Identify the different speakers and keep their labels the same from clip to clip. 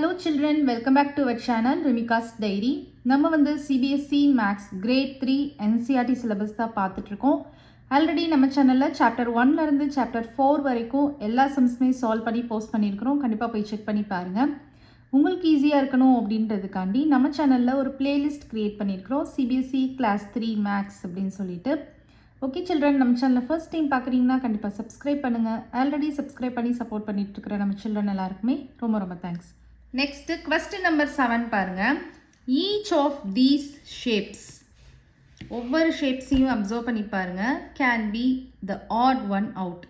Speaker 1: Hello children, welcome back to our channel Rumika's Diary. நம்ம வந்து CBSE Maths Grade 3 NCERT syllabus தான் பார்த்துட்டு இருக்கோம். ஆல்ரெடி நம்ம சேனல்ல சாப்டர் 1ல இருந்து சாப்டர் 4 வரைக்கும் எல்லா சம்ஸ்மே சால்வ் பண்ணி போஸ்ட் பண்ணியிருக்கிறோம். கண்டிப்பாக போய் செக் பண்ணி பாருங்க. உங்களுக்கு ஈஸியாக இருக்கணும் அப்படின்றதுக்காண்டி நம்ம சேனலில் ஒரு பிளேலிஸ்ட் க்ரியேட் பண்ணியிருக்கிறோம். CBSE Class 3 Maths அப்படின்னு சொல்லிட்டு. ஓகே சில்ட்ரன், நம்ம சேனலில் ஃபர்ஸ்ட் டைம் பார்க்குறீங்கன்னா கண்டிப்பாக சப்ஸ்கிரைப் பண்ணுங்கள். ஆல்ரெடி சப்ஸ்கிரைப் பண்ணி சப்போர்ட் பண்ணிட்டு இருக்கிற நம்ம சில்ட்ரன் எல்லாருக்குமே ரொம்ப ரொம்ப தேங்க்ஸ். நெக்ஸ்ட்டு கொஸ்டின் நம்பர் 7 பாருங்கள். ஈச் ஆஃப் தீஸ் ஷேப்ஸ், ஒவ்வொரு ஷேப்ஸையும் அப்சர்வ் பண்ணி பாருங்கள். Can be the odd one out.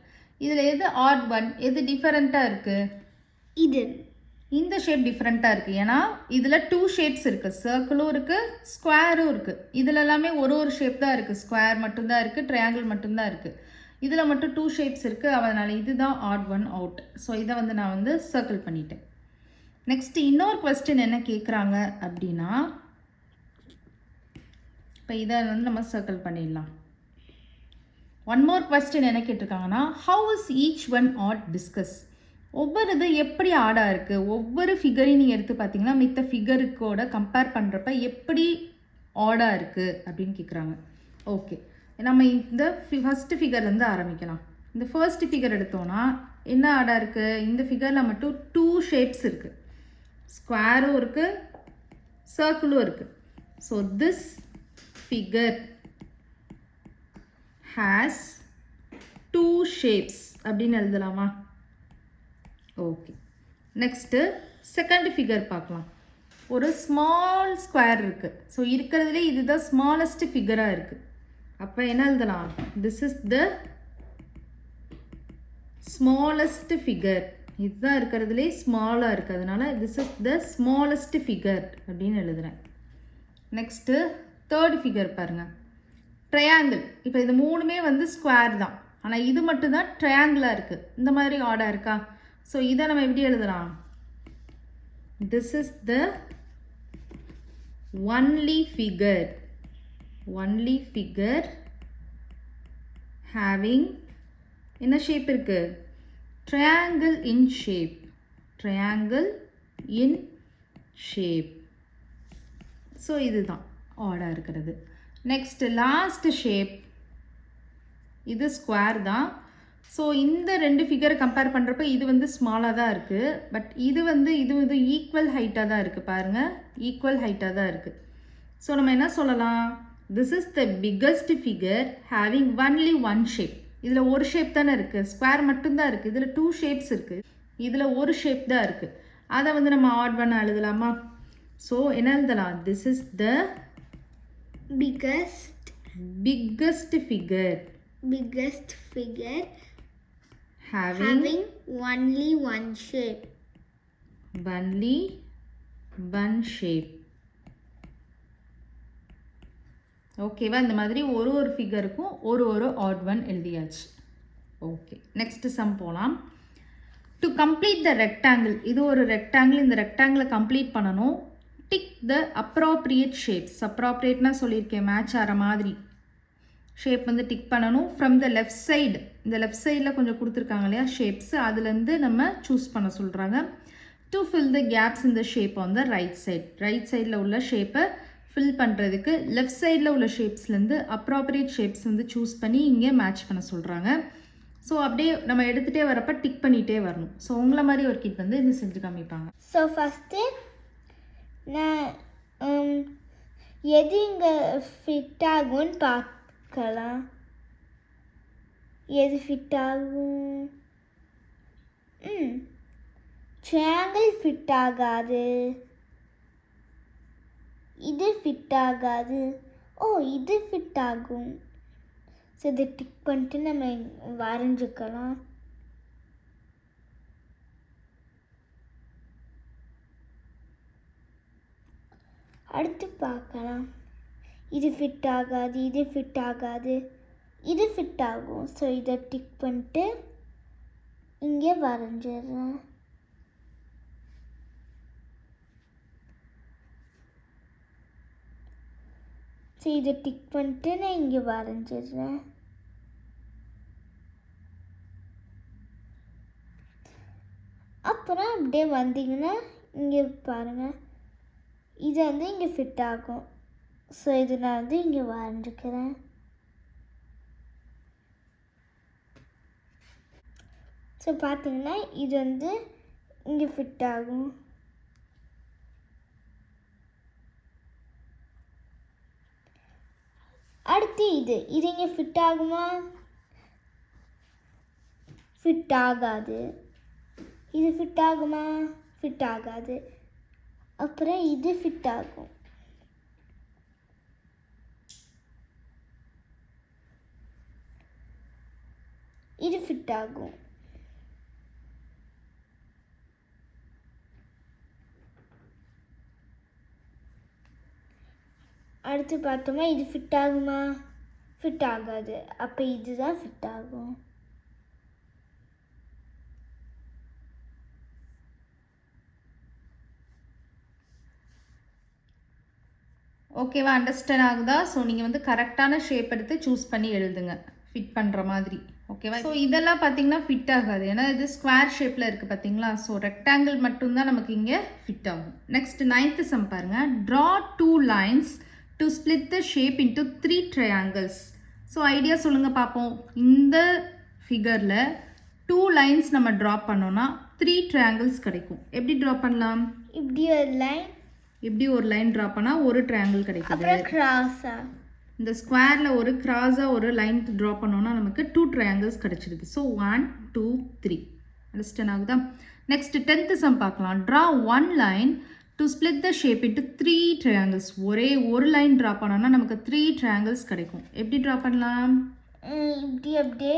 Speaker 1: இதில் எது ஆட் ஒன், எது டிஃபரெண்ட்டாக இருக்குது?
Speaker 2: இது
Speaker 1: இந்த ஷேப் டிஃப்ரெண்ட்டாக இருக்குது. ஏன்னா இதில் 2 ஷேப்ஸ் இருக்குது, சர்க்கிளும் இருக்குது, ஸ்கொயரும் இருக்குது. இதில் எல்லாமே ஒரு ஷேப் தான் இருக்குது, ஸ்கொயர் மட்டும்தான் இருக்குது, ட்ரையாங்கிள் மட்டும்தான் இருக்குது. இதில் மட்டும் 2 ஷேப்ஸ் இருக்குது, அதனால் இதுதான் ஆட் ஒன் அவுட். ஸோ இதை வந்து நான் வந்து சர்க்கிள் பண்ணிட்டேன். நெக்ஸ்ட் இன்னொரு கொஸ்டின் என்ன கேட்குறாங்க அப்படின்னா, இப்போ இதை வந்து நம்ம சர்க்கிள் பண்ணிடலாம். ஒன் மோர் கொஸ்டின் என்ன கேட்டிருக்காங்கன்னா, how is each one odd discuss. ஒவ்வொரு இது எப்படி ஆடாக இருக்குது, ஒவ்வொரு ஃபிகரையும் நீங்கள் எடுத்து பார்த்தீங்கன்னா மித்த ஃபிகருக்கோட கம்பேர் பண்ணுறப்ப எப்படி ஆடாக இருக்குது அப்படின்னு கேட்குறாங்க. ஓகே, நம்ம இந்த ஃபஸ்ட்டு ஃபிகர்லேருந்து ஆரம்பிக்கலாம். இந்த ஃபர்ஸ்ட் ஃபிகர் எடுத்தோன்னா என்ன ஆடாக இருக்குது? இந்த ஃபிகரில் மட்டும் 2 ஷேப்ஸ் இருக்குது, ஸ்கொயரும் இருக்குது, சர்க்கிளும் இருக்குது. So this figure has 2 shapes அப்படின்னு எழுதலாமா? ஓகே, நெக்ஸ்ட்டு செகண்ட் ஃபிகர் பார்க்கலாம். ஒரு ஸ்மால் ஸ்கொயர் இருக்குது. ஸோ இருக்கிறதுலே இதுதான் ஸ்மாலஸ்ட் ஃபிகராக இருக்குது. அப்போ என்ன எழுதலாம்? This is the smallest figure. இதுதான் இருக்கிறதுலே ஸ்மாலாக இருக்குது, அதனால this is the smallest figure அப்படின்னு எழுதுகிறேன். நெக்ஸ்ட்டு தேர்ட் ஃபிகர் பாருங்கள், ட்ரையாங்கிள். இப்போ இது மூணுமே வந்து ஸ்கொயர் தான், ஆனால் இது மட்டும்தான் ட்ரையாங்கிளாக இருக்குது. இந்த மாதிரி ஆடாக இருக்கா? ஸோ இதை நம்ம எப்படி எழுதலாம்? This is the only figure, only figure having என்ன ஷேப் இருக்குது? ட்ரையாங்கிள் இன் ஷேப், ட்ரையாங்கிள் இன் ஷேப். ஸோ இதுதான் ஆடாக இருக்கிறது. நெக்ஸ்ட் லாஸ்ட் ஷேப், இது ஸ்கொயர் தான். ஸோ இந்த 2 ஃபிகரை கம்பேர் பண்ணுறப்ப இது வந்து ஸ்மாலாக தான் இருக்குது, பட் இது வந்து ஈக்குவல் ஹைட்டாக தான் இருக்குது. பாருங்கள், ஈக்குவல் ஹைட்டாக தான் இருக்குது. ஸோ நம்ம என்ன சொல்லலாம்? This is the biggest figure having only one shape. இதில் ஒரு ஷேப் தானே இருக்குது, ஸ்கொயர் மட்டும்தான் இருக்குது. இதில் 2 ஷேப்ஸ் இருக்குது, இதில் ஒரு ஷேப் தான் இருக்குது. அதை வந்து நம்ம ஆட் பண்ண எழுதலாமா? ஸோ என்ன எழுதலாம்? This is the biggest figure having
Speaker 2: only one shape.
Speaker 1: ஓகேவா? இந்த மாதிரி ஒரு ஃபிகருக்கும் ஒரு ஆட் ஒன் எழுதியாச்சு. ஓகே, நெக்ஸ்ட் சம் போகலாம். டு கம்ப்ளீட் த ரெக்டாங்கிள், இது ஒரு ரெக்டாங்கிள். இந்த ரெக்டாங்கிளை கம்ப்ளீட் பண்ணணும். Tick the appropriate shapes. அப்ராப்ரியேட்னா சொல்லியிருக்கேன், மேட்ச் ஆகிற மாதிரி ஷேப் வந்து டிக் பண்ணணும். ஃப்ரம் த லெஃப்ட் சைடு, இந்த லெஃப்ட் சைடில் கொஞ்சம் கொடுத்துருக்காங்க இல்லையா ஷேப்ஸ், அதுலேருந்து நம்ம சூஸ் பண்ண சொல்கிறாங்க. டு ஃபில் த கேப்ஸ் இந்த shape on the right side. Right சைடில் உள்ள ஷேப்பை ஃபில் பண்ணுறதுக்கு லெஃப்ட் சைடில் உள்ள ஷேப்ஸ்லேருந்து அப்ராப்ரியேட் ஷேப்ஸ் வந்து சூஸ் பண்ணி இங்கே மேட்ச் பண்ண சொல்கிறாங்க. ஸோ அப்படியே நம்ம எடுத்துகிட்டே வரப்போ டிக் பண்ணிகிட்டே வரணும். ஸோ உங்களை மாதிரி ஒரு கிட் வந்து இது செஞ்சு காமிப்பாங்க.
Speaker 2: ஸோ ஃபஸ்ட்டு நான் எது இங்கே ஃபிட் ஆகும்னு பார்க்கலாம். எது ஃபிட் ஆகும்? ட்ரையாங்கிள் ஃபிட் ஆகாது, இது ஃபிட் ஆகாது. ஓ, இது ஃபிட் ஆகும். ஸோ இதை டிக் பண்ணிட்டு நம்ம வரைஞ்சிக்கலாம். அடுத்து பார்க்கலாம். இது ஃபிட் ஆகாது, இது ஃபிட் ஆகாது, இது ஃபிட் ஆகும். ஸோ இதை டிக் பண்ணிட்டு இங்கே வரைஞ்சிடுறேன். ஸோ இதை டிக் பண்ணிட்டு நான் இங்கே வரைஞ்சிடுறேன். அப்புறம் அப்படியே வந்தீங்கன்னா இங்கே பாருங்கள், இது வந்து இங்கே ஃபிட் ஆகும். ஸோ இது நான் வந்து இங்கே வரைஞ்சிக்கிறேன். ஸோ பார்த்தீங்கன்னா இது வந்து இங்கே ஃபிட் ஆகும். அடுத்து இது இங்கே ஃபிட் ஆகுமா? ஃபிட் ஆகாது. இது ஃபிட் ஆகுமா? ஃபிட் ஆகாது. அப்புறம் இது ஃபிட் ஆகும். இது ஃபிட் ஆகும். அடுத்து பார்த்தோமா இது ஃபிட் ஆகுமா? ஃபிட் ஆகாது. அப்போ இதுதான் ஃபிட் ஆகும்.
Speaker 1: ஓகேவா, அண்டர்ஸ்டாண்ட் ஆகுதா? ஸோ நீங்கள் வந்து கரெக்டான ஷேப் எடுத்து சூஸ் பண்ணி எழுதுங்க ஃபிட் பண்ணுற மாதிரி. ஓகேவா? ஸோ இதெல்லாம் பார்த்தீங்கன்னா ஃபிட் ஆகாது, ஏன்னா இது ஸ்கொயர் ஷேப்பில் இருக்குது பார்த்தீங்களா? ஸோ ரெக்டாங்கிள் மட்டும்தான் நமக்கு இங்கே ஃபிட் ஆகும். நெக்ஸ்ட் 9th சம் பாருங்கள். Draw 2 lines to split the shape into 3 triangles. So idea சொல்லுங்கள் பார்ப்போம். இந்த ஃபிகரில் 2 lines நம்ம ட்ரா பண்ணோன்னா 3 triangles கிடைக்கும். எப்படி ட்ரா பண்ணலாம்?
Speaker 2: இப்படி ஒரு லைன்,
Speaker 1: இப்படி ஒரு லைன் ட்ரா பண்ணால் ஒரு ட்ரையாங்கிள் கிடைக்குது.
Speaker 2: அப்புறம் கிராஸா
Speaker 1: இந்த ஸ்கொயரில் ஒரு கிராஸாக ஒரு லைன் ட்ரா பண்ணோன்னா நமக்கு 2 triangles கிடைச்சிருக்கு. ஸோ 1 2 3. அண்டர்ஸ்டாண்ட் ஆகுதா? நெக்ஸ்ட் 10th சம் பார்க்கலாம். Draw 1 line to split the shape into 3 triangles. ஒரே ஒரு லைன் ட்ரா பண்ணோன்னா நமக்கு 3 triangles கிடைக்கும். எப்படி ட்ரா பண்ணலாம்?
Speaker 2: இப்படி அப்படியே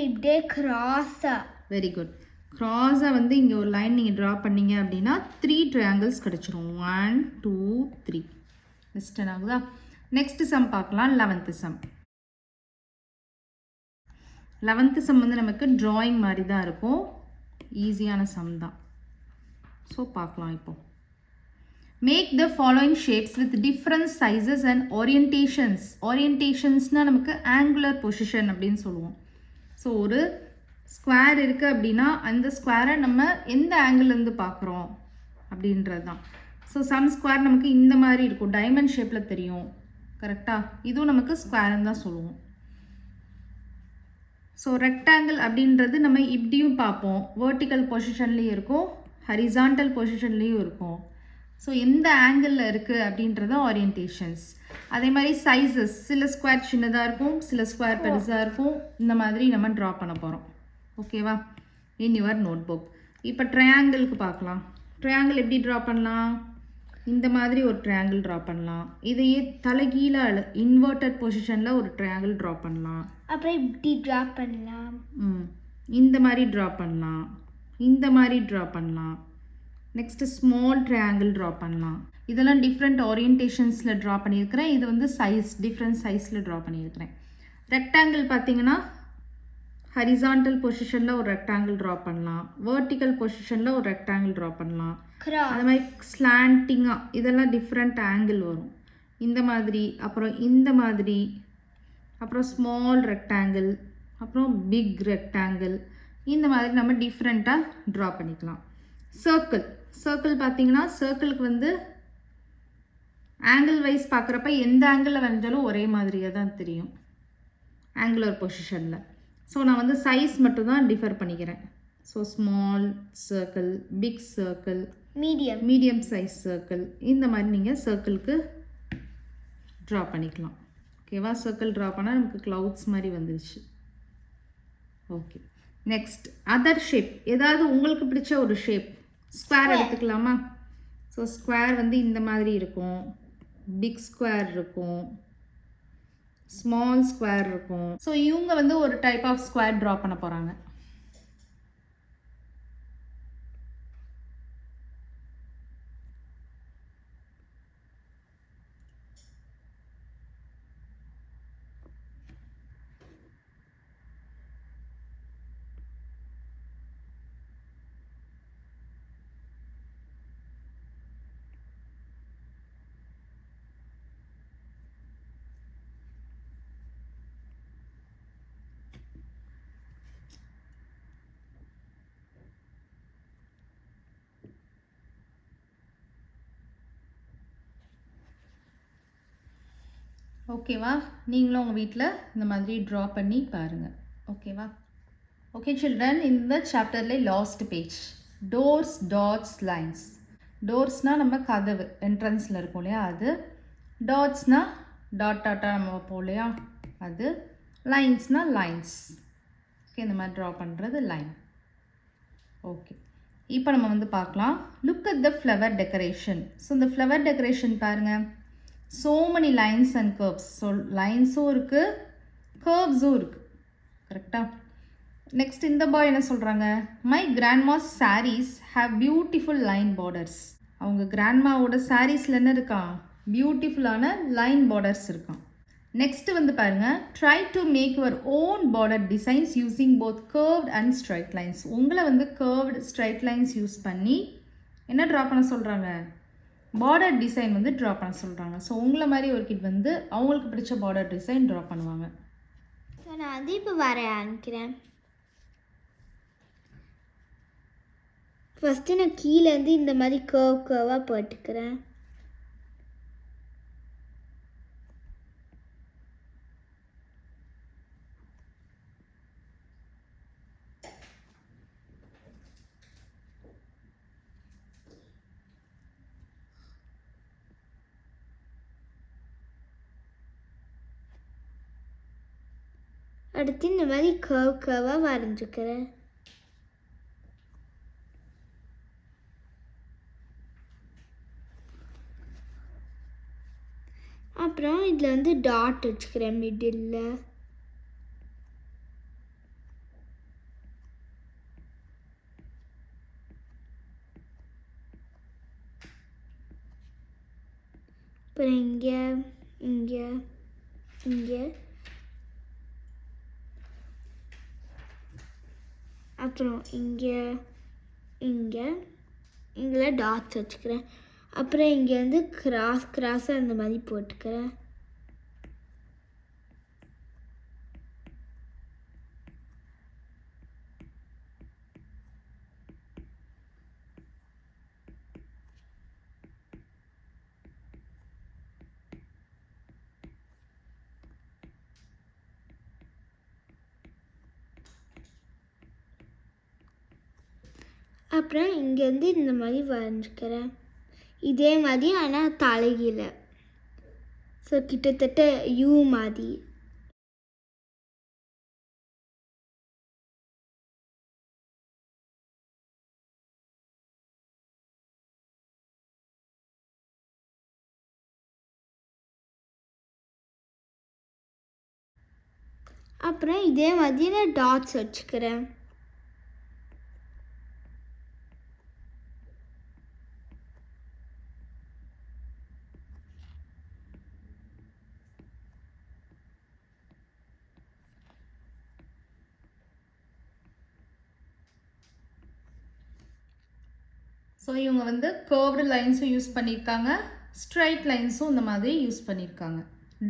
Speaker 2: இப்படியே கிராஸா.
Speaker 1: Very good. க்ராஸாக வந்து இங்கே ஒரு லைன் நீங்கள் ட்ரா பண்ணீங்க அப்படின்னா 3 triangles கிடச்சிரும். 1 2 3. அண்டர்ஸ்டாண்ட் ஆகுதா? நெக்ஸ்ட் சம் பார்க்கலாம். 11th some. 11th சம் வந்து நமக்கு ட்ராயிங் மாதிரி தான் இருக்கும், ஈஸியான சம் தான். ஸோ பார்க்கலாம் இப்போ. Make the following shapes with different sizes and orientations. ஓரியன்டேஷன்ஸ்னால் நமக்கு ஆங்குலர் பொசிஷன் அப்படின்னு சொல்லுவோம். ஸோ ஒரு ஸ்கொயர் இருக்குது அப்படின்னா அந்த ஸ்கொயரை நம்ம எந்த ஆங்கிள்லேருந்து பார்க்குறோம் அப்படின்றது தான். ஸோ சம் ஸ்கொயர் நமக்கு இந்த மாதிரி இருக்கும், டைமண்ட் ஷேப்பில் தெரியும். கரெக்டாக? இதுவும் நமக்கு ஸ்கொயர்னு தான் சொல்லுவோம். ஸோ ரெக்டாங்கிள் அப்படின்றது நம்ம இப்படியும் பார்ப்போம், வேர்ட்டிக்கல் பொசிஷன்லேயும் இருக்கும், ஹரிசாண்டல் பொசிஷன்லேயும் இருக்கும். ஸோ எந்த ஆங்கிளில் இருக்குது அப்படின்றது ஓரியன்டேஷன்ஸ். அதே மாதிரி சைஸஸ், சில ஸ்கொயர் சின்னதாக இருக்கும், சில ஸ்கொயர் பெருசாக இருக்கும். இந்த மாதிரி நம்ம ட்ரா பண்ண போகிறோம். ஓகேவா? In your notebook. இப்போ ட்ரையாங்கிளுக்கு பார்க்கலாம். ட்ரையாங்கிள் எப்படி ட்ரா பண்ணலாம்? இந்த மாதிரி ஒரு ட்ரையாங்கிள் ட்ரா பண்ணலாம். இதையே தலைகீழாக இன்வெர்டட் பொசிஷனில் ஒரு ட்ரையாங்கிள் ட்ரா பண்ணலாம்.
Speaker 2: அப்புறம் இப்படி ட்ரா பண்ணலாம்.
Speaker 1: இந்த மாதிரி ட்ரா பண்ணலாம், இந்த மாதிரி ட்ரா பண்ணலாம். நெக்ஸ்ட்டு ஸ்மால் ட்ரையாங்கிள் ட்ரா பண்ணலாம். இதெல்லாம் டிஃப்ரெண்ட் ஓரியன்டேஷன்ஸில் ட்ரா பண்ணியிருக்கிறேன். இது வந்து சைஸ், டிஃப்ரெண்ட் சைஸில் ட்ரா பண்ணியிருக்கிறேன். ரெக்டாங்கிள் பார்த்தீங்கன்னா ஹரிசாண்டல் பொசிஷனில் ஒரு ரெக்டாங்கிள் ட்ரா பண்ணலாம், வேர்ட்டிக்கல் பொசிஷனில் ஒரு ரெக்டாங்கிள் ட்ரா பண்ணலாம். அது மாதிரி ஸ்லாண்டிங்காக இதெல்லாம் டிஃப்ரெண்ட் ஆங்கிள் வரும். இந்த மாதிரி, அப்புறம் இந்த மாதிரி, அப்புறம் ஸ்மால் ரெக்டாங்கிள், அப்புறம் பிக் ரெக்டாங்கிள். இந்த மாதிரி நம்ம டிஃப்ரெண்ட்டாக ட்ரா பண்ணிக்கலாம். சர்க்கிள், சர்க்கிள் பார்த்தீங்கன்னா சர்க்கிளுக்கு வந்து ஆங்கிள் வைஸ் பார்க்குறப்ப எந்த ஆங்கிளில் வரைஞ்சாலும் ஒரே மாதிரியாக தான் தெரியும் ஆங்குலர் பொசிஷனில். ஸோ நான் வந்து சைஸ் மட்டும் தான் டிஃபர் பண்ணிக்கிறேன். So small circle, big circle, medium size circle, இந்த மாதிரி நீங்கள் சர்க்கிளுக்கு ட்ரா பண்ணிக்கலாம். ஓகேவா? சர்க்கிள் ட்ரா பண்ணால் நமக்கு க்ளவுட்ஸ் மாதிரி வந்துருச்சு. ஓகே. Next other shape. ஏதாவது உங்களுக்கு பிடிச்ச ஒரு ஷேப். ஸ்கொயர் எடுத்துக்கலாமா? ஸோ ஸ்கொயர் வந்து இந்த மாதிரி இருக்கும், பிக் ஸ்கொயர் இருக்கும், ஸ்மால் ஸ்கொயர் இருக்கும். ஸோ இவங்க வந்து ஒரு டைப் ஆஃப் ஸ்கொயர் ட்ரா பண்ண போகிறாங்க. ஓகேவா? நீங்களும் உங்கள் வீட்டில் இந்த மாதிரி ட்ரா பண்ணி பாருங்கள். ஓகேவா? ஓகே சில்ட்ரன், இந்த சாப்டர்ல last page. Doors, dots, lines. டோர்ஸ்னால் நம்ம கதவு என்ட்ரன்ஸில் இருக்கும் இல்லையா அது. டாட்ஸ்னால் டாட் டாட்டாக நம்ம வைப்போம் இல்லையா அது. லைன்ஸ்னால் லைன்ஸ். ஓகே, இந்த மாதிரி ட்ரா பண்ணுறது லைன். ஓகே, இப்போ நம்ம வந்து பார்க்கலாம். Look at the flower decoration. So இந்த ஃப்ளவர் டெக்கரேஷன் பாருங்கள். So many lines and curves. So லைன்ஸும் இருக்குது, கர்வ்ஸும் இருக்குது. கரெக்டாக? நெக்ஸ்ட் இந்த பாய் என்ன சொல்கிறாங்க? My grandma's saris have beautiful line borders. அவங்க கிராண்ட்மாவோட சாரீஸில் என்ன இருக்கான்? பியூட்டிஃபுல்லான லைன் பார்டர்ஸ் இருக்கான். நெக்ஸ்ட் வந்து பாருங்கள். Try to make your own border designs using both curved and straight lines. உங்களை வந்து கர்வ்டு ஸ்ட்ரைட் லைன்ஸ் யூஸ் பண்ணி என்ன ட்ரா பண்ண சொல்கிறாங்க? பார்டர் டிசைன் வந்து ட்ரா பண்ண சொல்கிறாங்க. ஸோ உங்களை மாதிரி ஒரு கிட் வந்து அவங்களுக்கு பிடிச்ச பார்டர் டிசைன் ட்ரா பண்ணுவாங்க.
Speaker 2: ஸோ நான் அது இப்போ வரைய ஆரம்பிக்கிறேன். ஃபஸ்ட்டு நான் கீழேருந்து இந்த மாதிரி கர்வாக போட்டுக்கிறேன். அடுத்து இந்த மாதிரி கர்வாக வரைஞ்சிக்கிறேன். அப்புறம் இதில் வந்து டாட் வச்சுக்கிறேன் மிடில். அப்புறம் இங்கே இங்கே இங்கே அப்புறம் இங்கே இங்கே இங்கே டாட்ஸ் வச்சுக்கிறேன். அப்புறம் இங்கே வந்து கிராஸாக இந்த மாதிரி போட்டுக்கிறேன். அப்புறம் இங்கேருந்து இந்த மாதிரி வரைஞ்சிக்கிறேன். இதே மாதிரி ஆனால் தலைகீழ. ஸோ கிட்டத்தட்ட யூ மாதிரி. அப்புறம் இதே மாதிரி நான் டாட்ஸ் வச்சுக்கிறேன்.
Speaker 1: ஸோ இவங்க வந்து கர்வ்டு லைன்ஸும் யூஸ் பண்ணியிருக்காங்க, ஸ்ட்ரைட் லைன்ஸும் இந்த மாதிரி யூஸ் பண்ணியிருக்காங்க,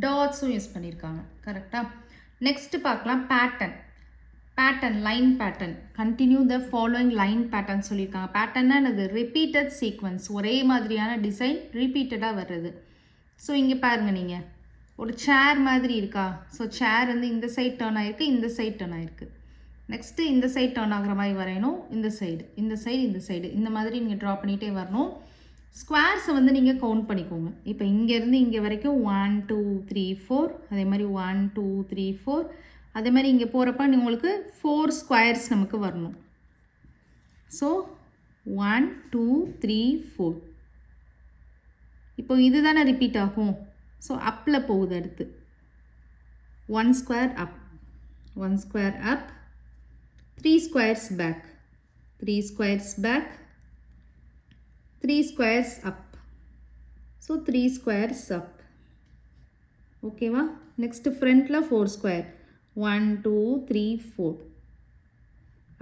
Speaker 1: டாட்ஸும் யூஸ் பண்ணியிருக்காங்க. கரெக்டாக? நெக்ஸ்ட்டு பார்க்கலாம் pattern. Pattern, line pattern. Continue the following line pattern சொல்லியிருக்காங்க. பேட்டர்னா என்னது? ரிப்பீட்டட் சீக்வன்ஸ், ஒரே மாதிரியான டிசைன் ரிப்பீட்டடாக வர்றது. ஸோ இங்கே பாருங்கள், நீங்கள் ஒரு சேர் மாதிரி இருக்கா? ஸோ சேர் வந்து இந்த சைட் டர்ன் ஆகிருக்கு, இந்த சைட் டர்ன் ஆகிருக்கு. நெக்ஸ்ட்டு இந்த சைட் டர்ன் ஆகிற மாதிரி வரையணும். இந்த சைடு, இந்த சைடு, இந்த சைடு, இந்த மாதிரி நீங்கள் ட்ரா பண்ணிகிட்டே வரணும். ஸ்கொயர்ஸை வந்து நீங்கள் கவுண்ட் பண்ணிக்கோங்க. இப்போ இங்கேருந்து இங்கே வரைக்கும் 1 2 3 4, அதே மாதிரி 1 2 3 4, அதே மாதிரி இங்கே போகிறப்ப உங்களுக்கு 4 ஸ்கொயர்ஸ் நமக்கு வரணும். ஸோ 1 2 3 4. இப்போ இது தானே ரிப்பீட் ஆகும். ஸோ அப்பில் போகுது. அடுத்து 1 ஸ்கொயர் அப், 1 ஸ்கொயர் அப், 3 squares back, 3 squares back, 3 squares up. So 3 squares up. Okay va? Next front la 4 square, 1 2 3 4.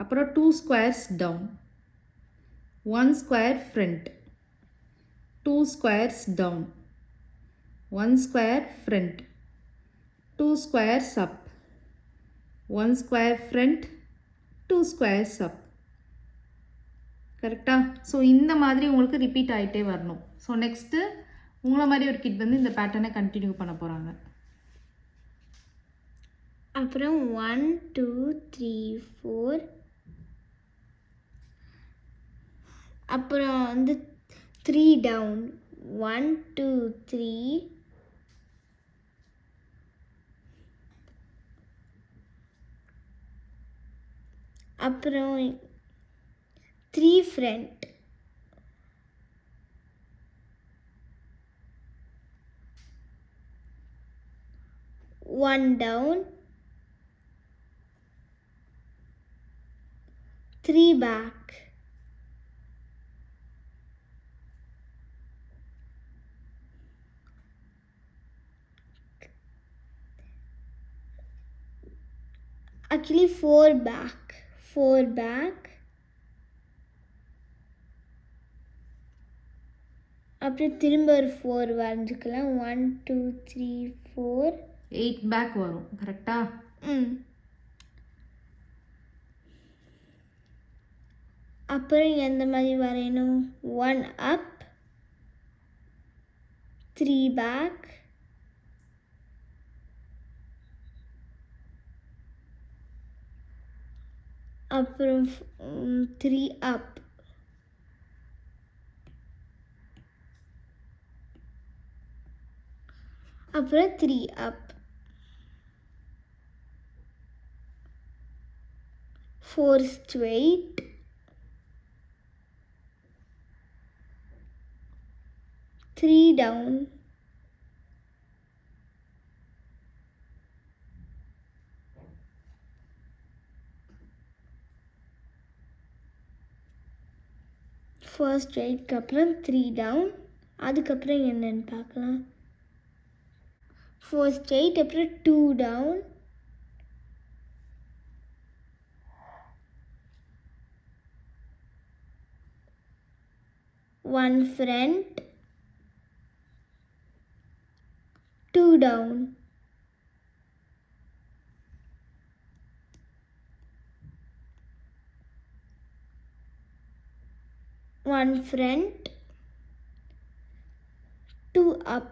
Speaker 1: அப்புறம் 2 squares down, 1 square front, 2 squares down, 1 square front, 2 squares up, 1 square front, 2 squares up. கரெக்டா? So இந்த மாதிரி உங்களுக்கு repeat ஆகிட்டே வரணும். So next உங்களை மாதிரி ஒரு கிட் வந்து இந்த பேட்டர்னை கண்டினியூ பண்ண போகிறாங்க.
Speaker 2: அப்புறம் 1 2 3 4 அப்புறம் வந்து 3 டவுன் 1 2 3 அப்புறம் 3 front 1 down 3 back actually 4 back அப்புறம் திரும்ப ஒரு 4 வரைஞ்சிக்கலாம் 1 2 3 4
Speaker 1: 8 பேக் வரும் கரெக்டா?
Speaker 2: அப்புறம் எந்த மாதிரி வரையணும் 1 அப் 3 பேக் அப்புறம் 3 அப் அப்புறம் 3 அப் 4 ஸ்ட்ரெயிட் 3 டவுன் 4 ஸ்ட்ரெயிட்க்கு அப்புறம் 3 டவுன் அதுக்கப்புறம் என்னன்னு பார்க்கலாம் 4 ஸ்ட்ரெயிட் அப்புறம் 2 down 1 front 2 down 1 front 2 up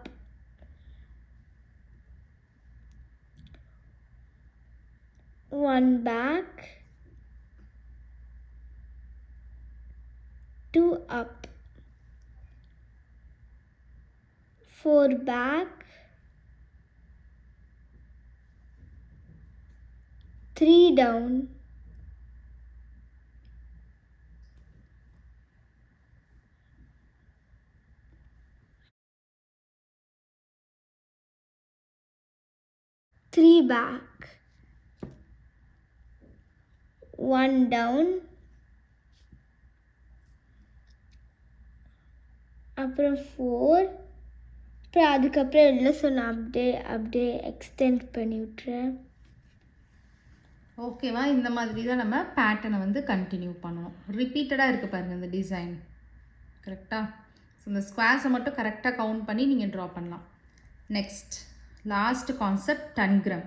Speaker 2: 1 back 2 up 4 back 3 down 3 back 1 down அப்புறம் 4 அப்புறம் அதுக்கப்புறம் என்ன சொன்ன அப்படியே எக்ஸ்டெண்ட் பண்ணி விட்டுறேன்
Speaker 1: ஓகேவா? இந்த மாதிரி தான் நம்ம பேட்டர்னை வந்து கண்டினியூ பண்ணணும். ரிப்பீட்டடாக இருக்குது பாருங்கள் இந்த டிசைன் கரெக்டாக. ஸோ இந்த ஸ்கொயர்ஸை மட்டும் கரெக்டாக கவுண்ட் பண்ணி நீங்கள் ட்ரா பண்ணலாம். Next last concept tangram.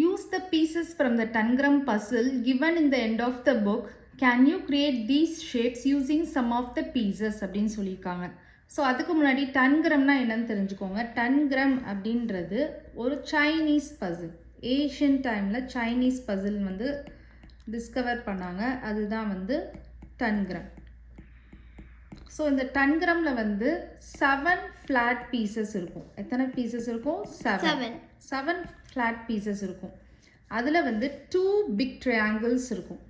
Speaker 1: Use the pieces from the tangram puzzle given in the end of the book. Can you create these shapes using some of the pieces அப்படின்னு சொல்லியிருக்காங்க. So அதுக்கு முன்னாடி டன்கிரம்னா என்னன்னு தெரிஞ்சுக்கோங்க. டன்கிரம் அப்படின்றது ஒரு சைனீஸ் பசில். ஏஷியன் டைமில் Chinese Basil வந்து டிஸ்கவர் பண்ணாங்க. அதுதான் வந்து டன்கிரம். ஸோ இந்த டன்கிரமில் வந்து 7 ஃப்ளாட் பீசஸ் இருக்கும். எத்தனை பீசஸ் இருக்கும்? 7 ஃப்ளாட் பீசஸ் இருக்கும். அதில் வந்து 2 பிக் ட்ரையாங்கிள்ஸ் இருக்கும்.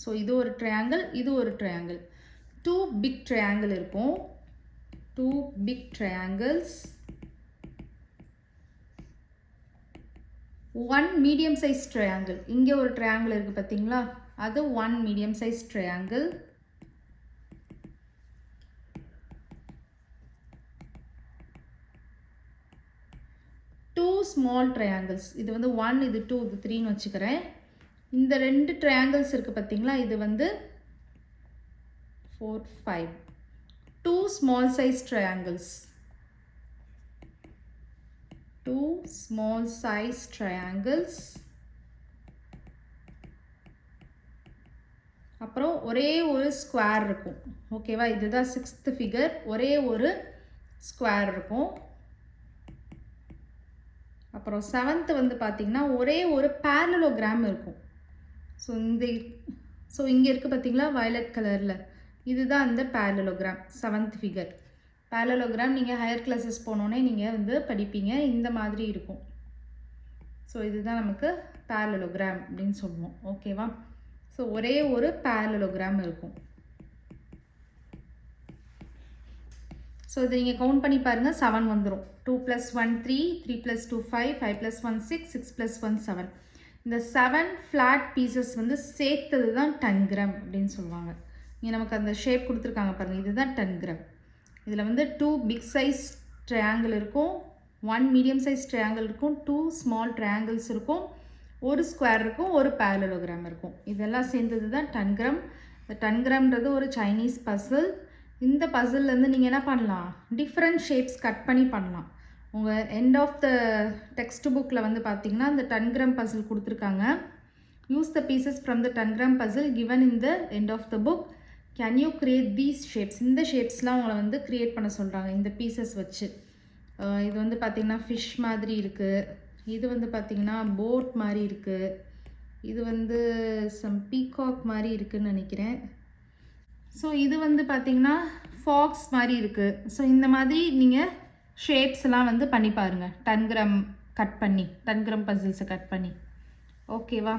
Speaker 1: ஸோ இது ஒரு ட்ரையாங்கிள், இது ஒரு ட்ரையாங்கிள். 2 பிக் ட்ரையாங்கிள் இருக்கும். 2 big triangles. 1 medium size triangle. இங்கே ஒரு ட்ரையாங்கிள் இருக்குது பார்த்தீங்களா? அது 1 medium size triangle. 2 small triangles. இது வந்து 1, இது 2, இது 3ன்னு வச்சுக்கிறேன். இந்த 2 ட்ரையாங்கிள்ஸ் இருக்குது பார்த்தீங்களா? இது வந்து 4 5. 2 small size triangles. 2 small size triangles. அப்புறம் ஒரே ஒரு ஸ்கொயர் இருக்கும். ஓகேவா? இதுதான் 6th ஃபிகர். ஒரே ஒரு ஸ்கொயர் இருக்கும். அப்புறம் 7th வந்து பார்த்திங்கன்னா ஒரே ஒரு பேரலோகிராம் இருக்கும். ஸோ இங்கே இருக்குது பார்த்தீங்களா வயலட் கலரில், இதுதான் அந்த பேரலோகிராம் 7th ஃபிகர். பேரலோகிராம் நீங்கள் ஹையர் கிளாஸஸ் போனோன்னே நீங்கள் வந்து படிப்பீங்க, இந்த மாதிரி இருக்கும். ஸோ இதுதான் நமக்கு பேரலோகிராம் அப்படின்னு சொல்லுவோம். ஓகேவா? ஸோ ஒரே ஒரு பேரலோகிராம் இருக்கும். ஸோ இதை நீங்கள் கவுண்ட் பண்ணி பாருங்கள், 7 வந்துடும். 2 + 1 3, 3 + 2 5, 5 + 1 6, 6 + 1 7. இந்த 7 ஃப்ளாட் பீசஸ் வந்து சேர்த்தது தான் 10 கிராம் அப்படின்னு சொல்லுவாங்க. இங்கே நமக்கு அந்த ஷேப் கொடுத்துருக்காங்க பாருங்கள், இதுதான் 10 கிராம். இதில் வந்து 2 பிக் சைஸ் ட்ரையாங்கிள் இருக்கும், 1 மீடியம் சைஸ் ட்ரையாங்கிள் இருக்கும், 2 ஸ்மால் ட்ரையாங்கிள்ஸ் இருக்கும், ஒரு ஸ்கொயர் இருக்கும், ஒரு பேரலோகிராம் இருக்கும். இதெல்லாம் சேர்ந்தது தான் 10 கிராம். இந்த 10 கிராம்ன்றது ஒரு சைனீஸ் பசில். இந்த பசில்லேருந்து நீங்கள் என்ன பண்ணலாம், டிஃப்ரெண்ட் ஷேப்ஸ் கட் பண்ணி பண்ணலாம். உங்கள் எண்ட் ஆஃப் த டெக்ஸ்ட் புக்கில் வந்து பார்த்தீங்கன்னா இந்த 10 கிராம் பசில் கொடுத்துருக்காங்க. Use the pieces from the 10 gram puzzle given in the end of the book. Can you create these shapes? இந்த ஷேப்ஸ்லாம் உங்களை வந்து க்ரியேட் பண்ண சொல்கிறாங்க இந்த பீசஸ் வச்சு. இது வந்து பார்த்திங்கன்னா ஃபிஷ் மாதிரி இருக்குது, இது வந்து பார்த்திங்கன்னா போட் மாதிரி இருக்குது, இது வந்து சம் பீகாக் மாதிரி இருக்குதுன்னு நினைக்கிறேன். ஸோ இது வந்து பார்த்திங்கன்னா ஃபாக்ஸ் மாதிரி இருக்குது. ஸோ இந்த மாதிரி நீங்கள் ஷேப்ஸ்லாம் வந்து பண்ணி பாருங்கள், 10 கிராம் கட் பண்ணி, 10 கிராம் பசில்ஸை கட் பண்ணி. ஓகேவா?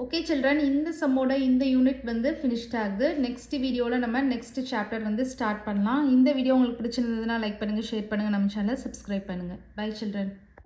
Speaker 1: ஓகே சில்ட்ரன், இந்த சம்மோட இந்த யூனிட் வந்து ஃபினிஷ்ட் ஆகுது. நெக்ஸ்ட் வீடியோவில் நம்ம நெக்ஸ்ட் சாப்டர் வந்து ஸ்டார்ட் பண்ணலாம். இந்த வீடியோ உங்களுக்கு பிடிச்சிருந்ததுன்னா லைக் பண்ணுங்கள், ஷேர் பண்ணுங்கள், நம்ம சேனலை சப்ஸ்கிரைப் பண்ணுங்கள். Bye children.